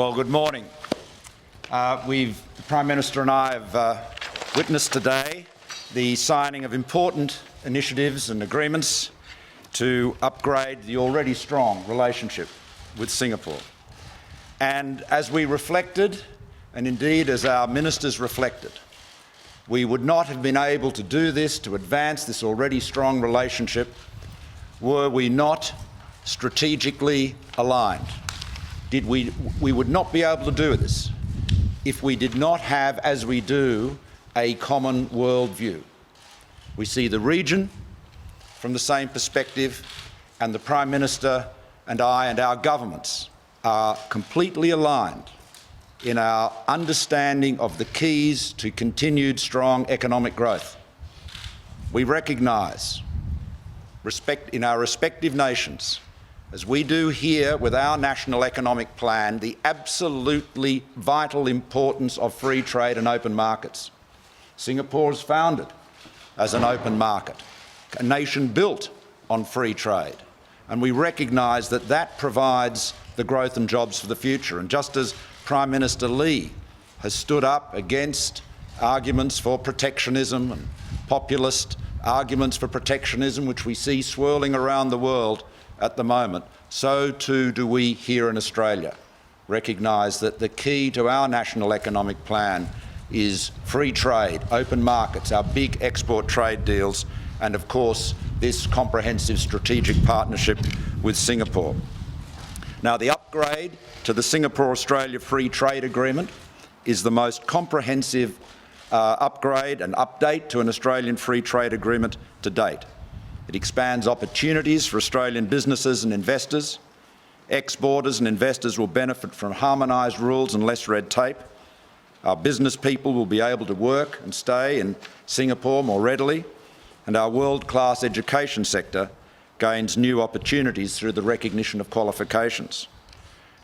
Well, good morning. The Prime Minister and I have witnessed today the signing of important initiatives and agreements to upgrade the already strong relationship with Singapore. And as we reflected, and indeed as our ministers reflected, we would not have been able to do this, to advance this already strong relationship, were we not strategically aligned. We would not be able to do this if we did not have, as we do, a common worldview. We see the region from the same perspective, and the Prime Minister and I and our governments are completely aligned in our understanding of the keys to continued strong economic growth. We recognise in our respective nations, as we do here with our national economic plan, the absolutely vital importance of free trade and open markets. Singapore is founded as an open market, a nation built on free trade, and we recognise that that provides the growth and jobs for the future. And just as Prime Minister Lee has stood up against arguments for protectionism and populist arguments for protectionism, which we see swirling around the world at the moment, so too do we here in Australia recognise that the key to our national economic plan is free trade, open markets, our big export trade deals, and of course this comprehensive strategic partnership with Singapore. Now, the upgrade to the Singapore-Australia Free Trade Agreement is the most comprehensive upgrade and update to an Australian free trade agreement to date. It expands opportunities for Australian businesses and investors. Exporters and investors will benefit from harmonised rules and less red tape. Our business people will be able to work and stay in Singapore more readily, and our world-class education sector gains new opportunities through the recognition of qualifications.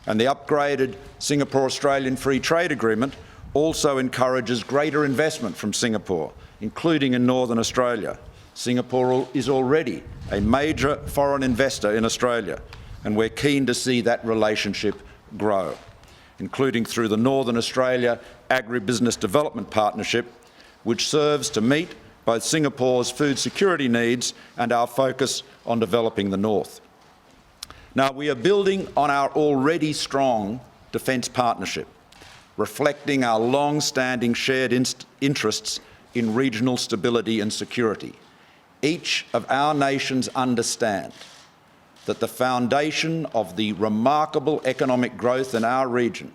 And the upgraded Singapore-Australian Free Trade Agreement also encourages greater investment from Singapore, including in Northern Australia. Singapore is already a major foreign investor in Australia, and we're keen to see that relationship grow, including through the Northern Australia Agribusiness Development Partnership, which serves to meet both Singapore's food security needs and our focus on developing the North. Now, we are building on our already strong defence partnership, reflecting our long-standing shared interests in regional stability and security. Each of our nations understand that the foundation of the remarkable economic growth in our region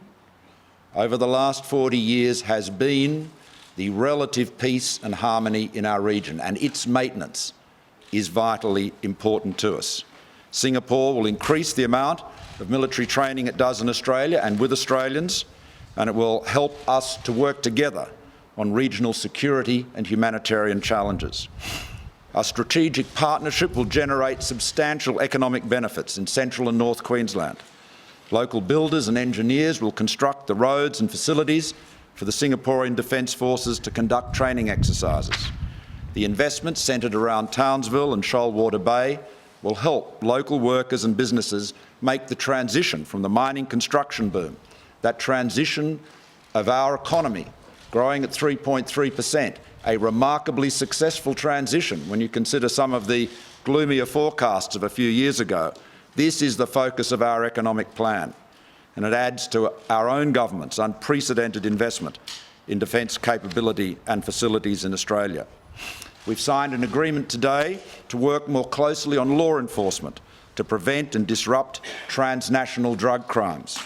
over the last 40 years has been the relative peace and harmony in our region, and its maintenance is vitally important to us. Singapore will increase the amount of military training it does in Australia and with Australians, and it will help us to work together on regional security and humanitarian challenges. Our strategic partnership will generate substantial economic benefits in Central and North Queensland. Local builders and engineers will construct the roads and facilities for the Singaporean Defence Forces to conduct training exercises. The investments centred around Townsville and Shoalwater Bay will help local workers and businesses make the transition from the mining construction boom, that transition of our economy growing at 3.3%, a remarkably successful transition when you consider some of the gloomier forecasts of a few years ago. This is the focus of our economic plan, and it adds to our own government's unprecedented investment in defence capability and facilities in Australia. We've signed an agreement today to work more closely on law enforcement to prevent and disrupt transnational drug crimes.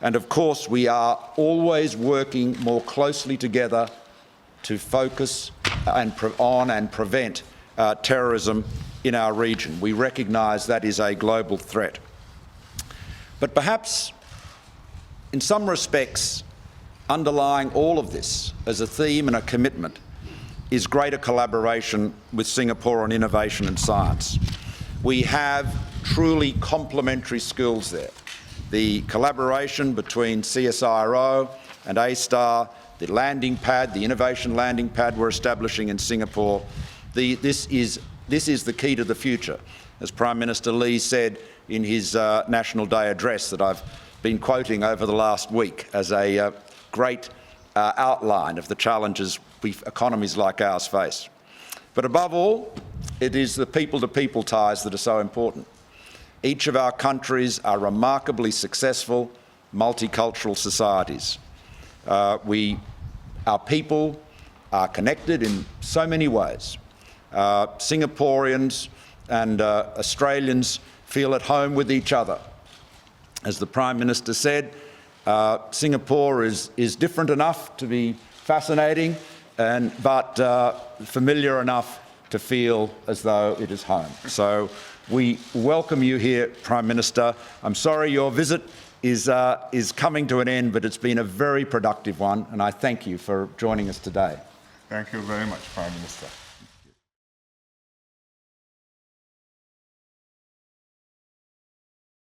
And of course, we are always working more closely together to focus on and prevent terrorism in our region. We recognise that is a global threat. But perhaps, in some respects, underlying all of this as a theme and a commitment is greater collaboration with Singapore on innovation and science. We have truly complementary skills there. The collaboration between CSIRO and A*STAR, the landing pad, the innovation landing pad we're establishing in Singapore, this is the key to the future, as Prime Minister Lee said in his National Day address that I've been quoting over the last week as a great outline of the challenges economies like ours face. But above all, it is the people-to-people ties that are so important. Each of our countries are remarkably successful multicultural societies. Our people are connected in so many ways. Singaporeans and Australians feel at home with each other. As the Prime Minister said, Singapore is different enough to be fascinating, but familiar enough to feel as though it is home. So we welcome you here, Prime Minister. I'm sorry your visit is coming to an end, but it's been a very productive one, and I thank you for joining us today. Thank you very much, Prime Minister.